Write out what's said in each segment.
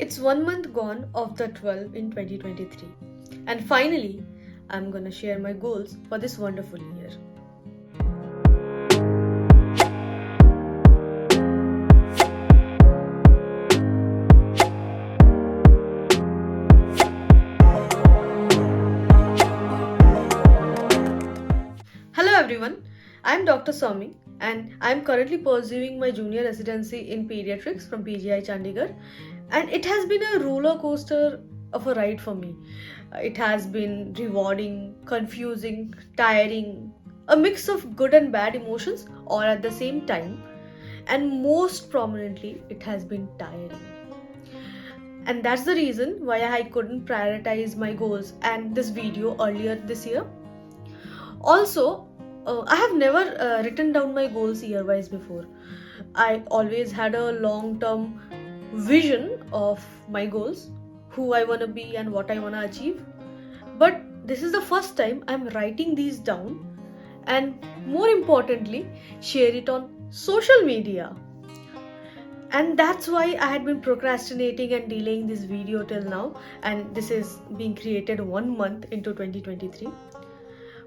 It's 1 month gone of the 12 in 2023, and finally I'm gonna share my goals for this wonderful year. Hello everyone, I'm Dr. Somi and I'm currently pursuing my junior residency in pediatrics from PGI Chandigarh, and it has been a roller coaster of a ride for me. It has been rewarding, confusing, tiring, a mix of good and bad emotions all at the same time, and most prominently, it has been tiring. And that's the reason why I couldn't prioritize my goals and this video earlier this year. Also, I have never written down my goals year wise before. I always had a long term vision of my goals, who I want to be and what I want to achieve. But this is the first time I'm writing these down, and more importantly, share it on social media. And that's why I had been procrastinating and delaying this video till now, and this is being created 1 month into 2023.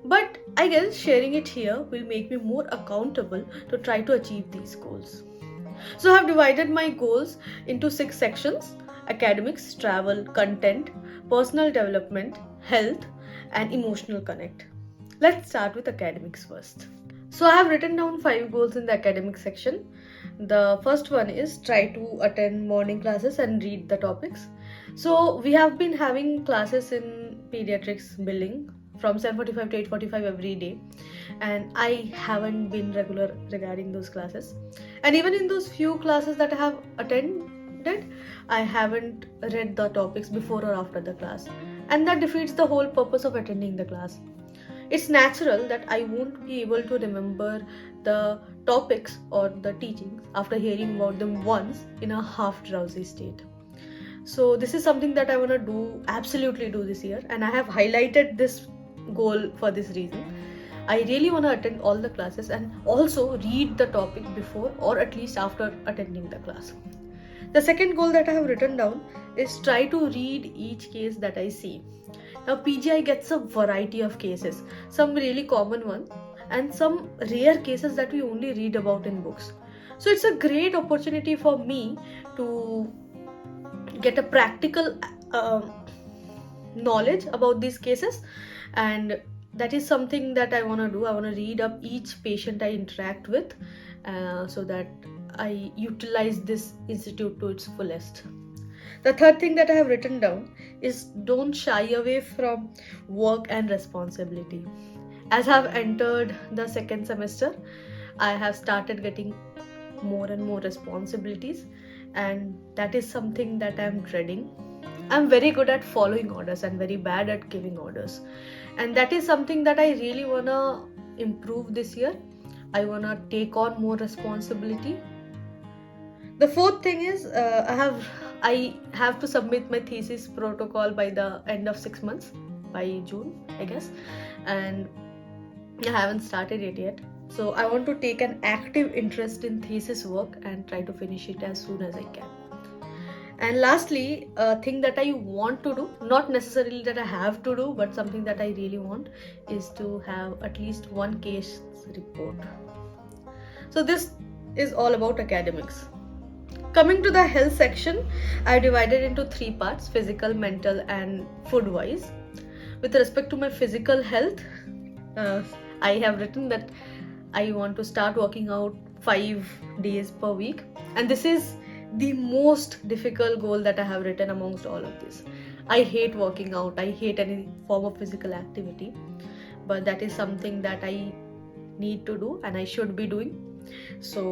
But I guess sharing it here will make me more accountable to try to achieve these goals. So I have divided my goals into 6 sections: academics, travel, content, personal development, health, and emotional connect. Let's start with academics first. So I have written down 5 goals in the academic section. The first one is try to attend morning classes and read the topics. So we have been having classes in pediatrics billing from 7:45 to 8:45 every day, and I haven't been regular regarding those classes. And even in those few classes that I have attended, I haven't read the topics before or after the class, and that defeats the whole purpose of attending the class. It's natural that I won't be able to remember the topics or the teachings after hearing about them once in a half drowsy state. So this is something that I want to absolutely do this year, and I have highlighted this goal for this reason. I really want to attend all the classes and also read the topic before or at least after attending the class. The second goal that I have written down is try to read each case that I see. Now PGI gets a variety of cases, some really common ones and some rare cases that we only read about in books. So it's a great opportunity for me to get a practical knowledge about these cases, and that is something that I want to do. I want to read up each patient I interact with so that I utilize this institute to its fullest. The third thing that I have written down is don't shy away from work and responsibility. As I have entered the second semester, I have started getting more and more responsibilities, and that is something that I'm dreading. I'm very good at following orders and very bad at giving orders, and that is something that I really want to improve this year. I want to take on more responsibility. The fourth thing is I have to submit my thesis protocol by the end of 6 months, by June I guess, and I haven't started it yet. So I want to take an active interest in thesis work and try to finish it as soon as I can. And lastly, a thing that I want to do, not necessarily that I have to do, but something that I really want, is to have at least one case report. So this is all about academics. Coming to the health section, I divided into 3 parts: physical, mental, and food wise. With respect to my physical health, I have written that I want to start working out 5 days per week, and this is the most difficult goal that I have written amongst all of this. I hate working out, I hate any form of physical activity, but that is something that I need to do and I should be doing. So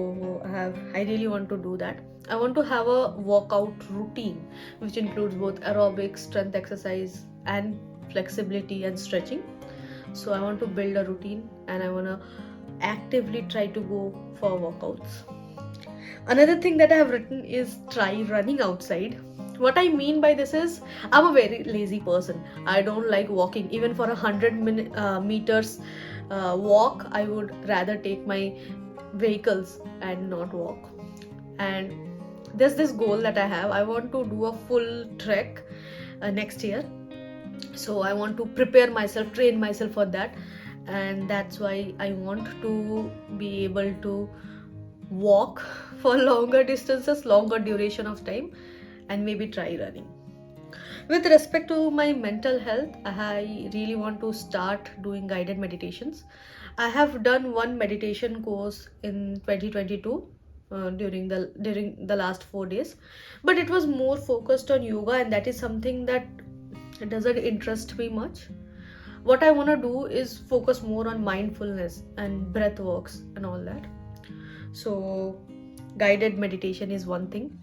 I really want to do that. I want to have a workout routine which includes both aerobics, strength exercise, and flexibility and stretching. So I want to build a routine and I want to actively try to go for workouts. Another thing that I have written is try running outside. What I mean by this is I'm a very lazy person. I don't like walking. Even for 100 meters walk, I would rather take my vehicles and not walk. And there's this goal that I have. I want to do a full trek next year. So I want to prepare myself, train myself for that, and that's why I want to be able to walk for longer distances, longer duration of time, and maybe try running. With respect to my mental health, I really want to start doing guided meditations. I have done one meditation course in 2022 during the last 4 days, but it was more focused on yoga, and that is something that doesn't interest me much. What I want to do is focus more on mindfulness and breath works and all that. So guided meditation is one thing.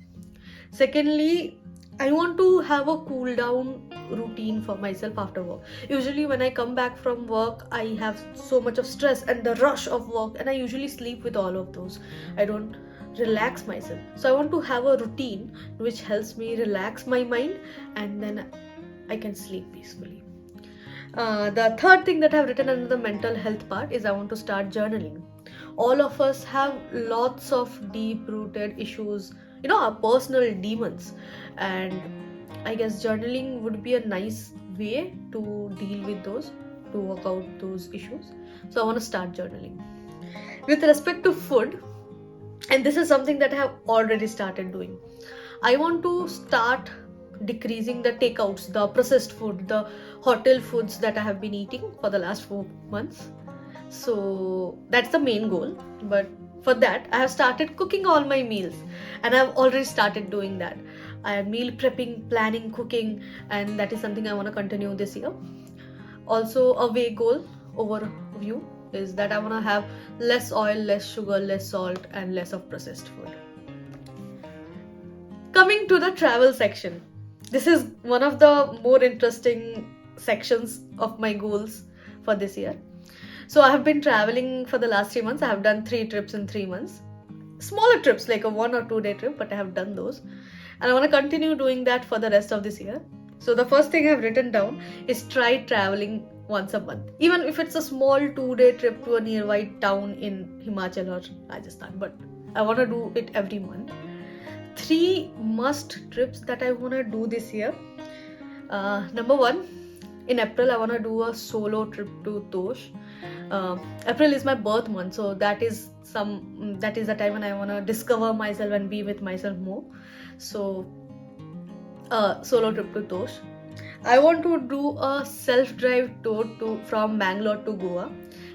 Secondly, I want to have a cool down routine for myself after work. Usually when I come back from work, I have so much of stress and the rush of work, and I usually sleep with all of those. I don't relax myself. So I want to have a routine which helps me relax my mind, and then I can sleep peacefully. The third thing that I've written under the mental health part is I want to start journaling. All of us have lots of deep rooted issues, our personal demons, and I guess journaling would be a nice way to deal with those, to work out those issues. So I want to start journaling. With respect to food, and this is something that I have already started doing, I want to start decreasing the takeouts, the processed food, the hotel foods that I have been eating for the last 4 months. So that's the main goal. But for that, I have started cooking all my meals, and I've already started doing that. I am meal prepping, planning, cooking, and that is something I want to continue this year. Also, a way goal overview is that I want to have less oil, less sugar, less salt, and less of processed food. Coming to the travel section, this is one of the more interesting sections of my goals for this year. So I have been traveling for the last 3 months. I have done 3 trips in 3 months. Smaller trips, like a 1 or 2 day trip, but I have done those. And I want to continue doing that for the rest of this year. So the first thing I've written down is try traveling once a month. Even if it's a small 2-day trip to a nearby town in Himachal or Rajasthan. But I want to do it every month. 3 must trips that I want to do this year. Number 1, in April I want to do a solo trip to Tosh. April is my birth month, so that is the time when I want to discover myself and be with myself more. So solo trip to Tosh. I want to do a self-drive tour from Bangalore to Goa.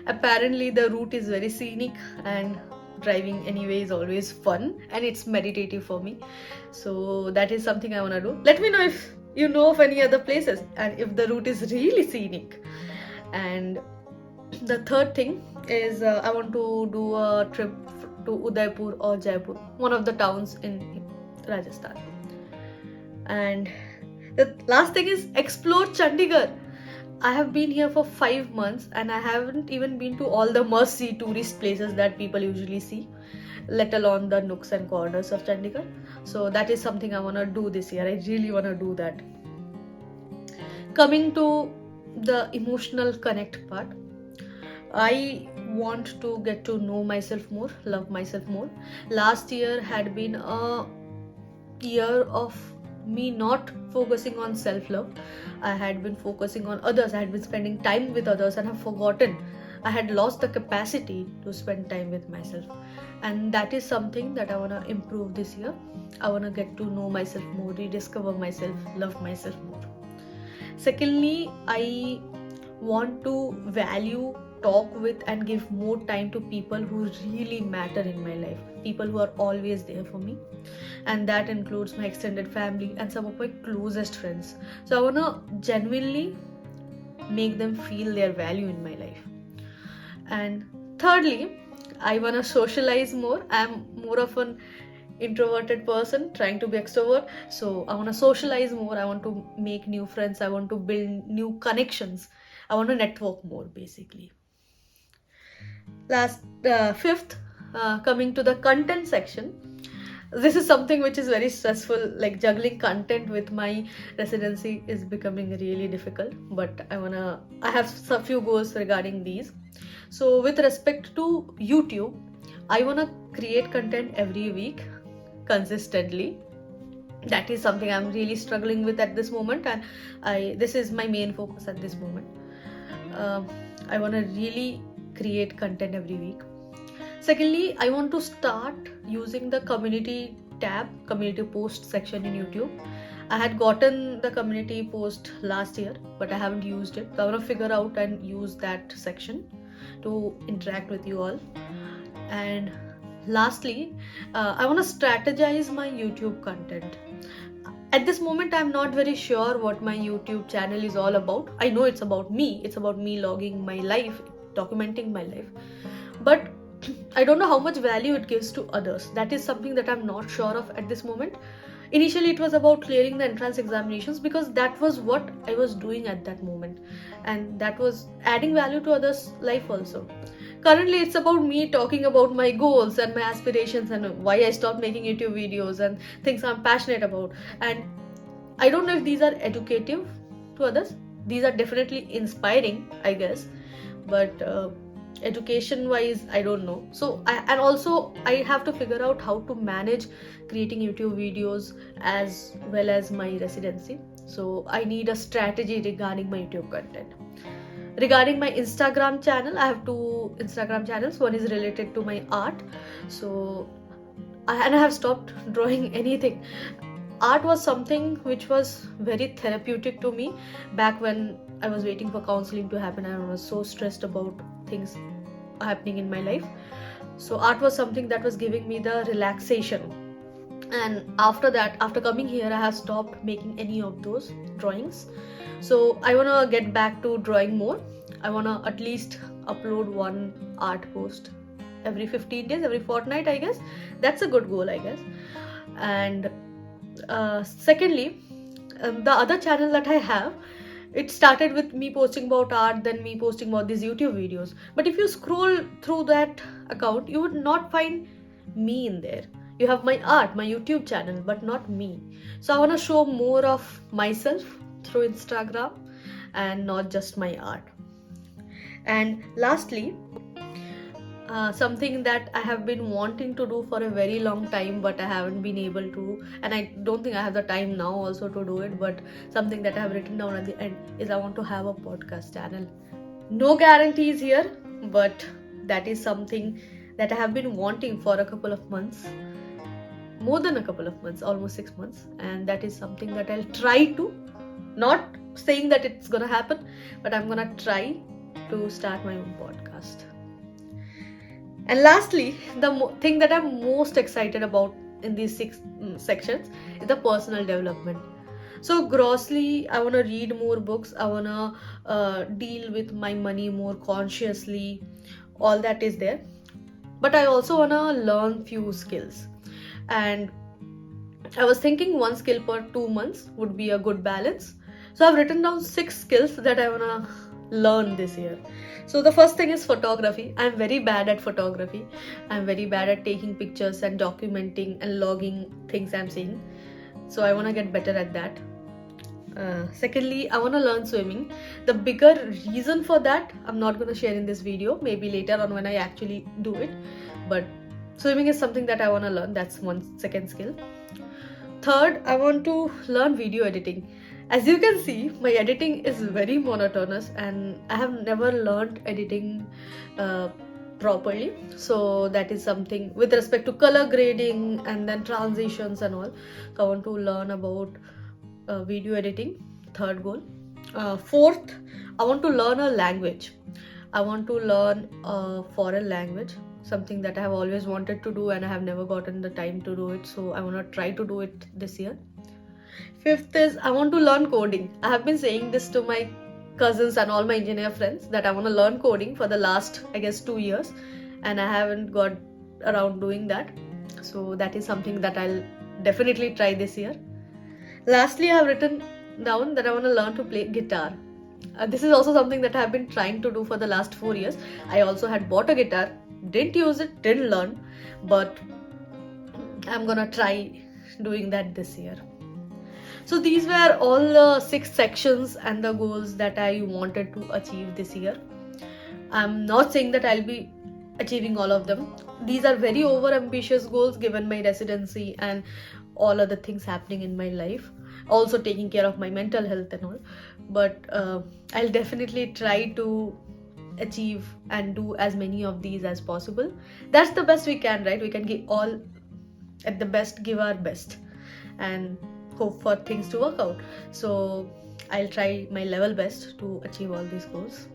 Apparently the route is very scenic, and driving anyway is always fun, and it's meditative for me. So that is something I want to do. Let me know if you know of any other places and if the route is really scenic. And the third thing is I want to do a trip to Udaipur or Jaipur, one of the towns in Rajasthan. And the last thing is explore Chandigarh. I have been here for 5 months and I haven't even been to all the must-see tourist places that people usually see, let alone the nooks and corners of Chandigarh. So that is something I want to do this year. I really want to do that. Coming to the emotional connect part, I want to get to know myself more, love myself more. Last year had been a year of me not focusing on self-love. I had been focusing on others. I had been spending time with others and have forgotten. I had lost the capacity to spend time with myself. And that is something that I want to improve this year. I want to get to know myself more, rediscover myself, love myself more. Secondly, I want to value, talk with, and give more time to people who really matter in my life, people who are always there for me, and that includes my extended family and some of my closest friends. So I want to genuinely make them feel their value in my life. And thirdly, I want to socialize more. I'm more of an introverted person trying to be extrovert, so I want to socialize more. I want to make new friends. I want to build new connections. I want to network more, basically. Fifth, coming to the content section, this is something which is very stressful. Like juggling content with my residency is becoming really difficult, but I have a few goals regarding these. So with respect to YouTube, I want to create content every week, consistently. That is something I'm really struggling with at this moment, and this is my main focus at this moment. I want to really create content every week. Secondly, I want to start using the community tab, community post section in YouTube. I had gotten the community post last year, but I haven't used it. So I want to figure out and use that section to interact with you all. And lastly, I want to strategize my YouTube content. At this moment, I'm not very sure what my YouTube channel is all about. I know it's about me. It's about me logging my life, documenting my life. But I don't know how much value it gives to others. That is something that I'm not sure of at this moment. Initially, it was about clearing the entrance examinations because that was what I was doing at that moment. And that was adding value to others' life also. Currently, it's about me talking about my goals and my aspirations and why I stopped making YouTube videos and things I'm passionate about. And I don't know if these are educative to others. These are definitely inspiring, I guess. But education wise, I don't know. So I have to figure out how to manage creating YouTube videos as well as my residency. So I need a strategy regarding my YouTube content. Regarding my Instagram channel, I have two Instagram channels. One is related to my art. So I have stopped drawing anything. Art was something which was very therapeutic to me back when I was waiting for counseling to happen. I was so stressed about things happening in my life. So art was something that was giving me the relaxation. And after that, after coming here, I have stopped making any of those drawings. So I want to get back to drawing more. I want to at least upload one art post every 15 days, every fortnight, I guess. That's a good goal, I guess. And secondly, the other channel that I have, it started with me posting about art, then me posting about these YouTube videos. But if you scroll through that account, you would not find me in there. You have my art, my YouTube channel, but not me. So I want to show more of myself through Instagram and not just my art. And lastly, something that I have been wanting to do for a very long time, but I haven't been able to, and I don't think I have the time now also to do it, but something that I have written down at the end is I want to have a podcast channel. No guarantees here, but that is something that I have been wanting for a couple of months, more than a couple of months, almost 6 months, and that is something that I'll try to, not saying that it's gonna happen, but I'm gonna try to start my own podcast. And lastly, the thing that I'm most excited about in these 6 sections is the personal development. So grossly, I want to read more books. I want to deal with my money more consciously. All that is there. But I also want to learn few skills. And I was thinking 1 skill per 2 months would be a good balance. So I've written down 6 skills that I want to learn this year. So the first thing is photography. I'm very bad at photography. I'm very bad at taking pictures and documenting and logging things I'm seeing. So I want to get better at that. Secondly, I want to learn swimming. The bigger reason for that, I'm not going to share in this video. Maybe later on when I actually do it. But swimming is something that I want to learn. That's one second skill. Third, I want to learn video editing. As you can see, my editing is very monotonous and I have never learned editing properly. So that is something with respect to color grading and then transitions and all. So I want to learn about video editing. Third goal. Fourth, I want to learn a language. I want to learn a foreign language. Something that I have always wanted to do and I have never gotten the time to do it. So I want to try to do it this year. Fifth is I want to learn coding. I have been saying this to my cousins and all my engineer friends that I want to learn coding for the last, I guess, 2 years, and I haven't got around doing that. So that is something that I'll definitely try this year. Lastly, I have written down that I want to learn to play guitar. This is also something that I have been trying to do for the last 4 years. I also had bought a guitar, didn't use it, didn't learn, but I'm gonna try doing that this year. So these were all the 6 sections and the goals that I wanted to achieve this year. I'm not saying that I'll be achieving all of them. These are very over ambitious goals given my residency and all other things happening in my life, also taking care of my mental health and all. But I'll definitely try to achieve and do as many of these as possible. That's the best we can, right? We can give all at the best, give our best, and hope for things to work out. So I'll try my level best to achieve all these goals.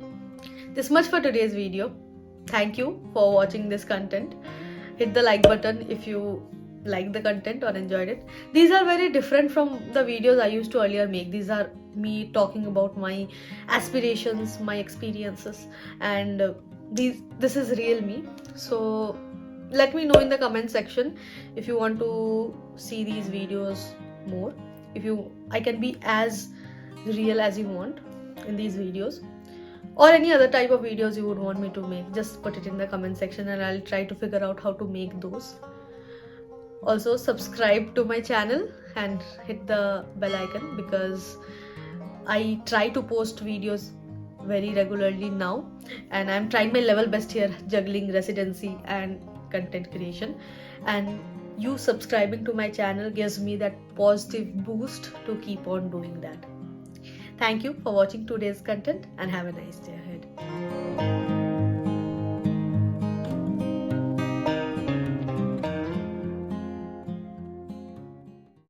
This much for today's video. Thank you for watching this content. Hit the like button if you like the content or enjoyed it. These are very different from the videos I used to earlier make. These are me talking about my aspirations, my experiences, and this is real me. So let me know in the comment section if you want to see these videos more. If I can be as real as you want in these videos, or any other type of videos you would want me to make, just put it in the comment section and I'll try to figure out how to make those. Also subscribe to my channel and hit the bell icon, because I try to post videos very regularly now, and I'm trying my level best here, juggling residency and content creation, and you subscribing to my channel gives me that positive boost to keep on doing that. Thank you for watching today's content and have a nice day ahead.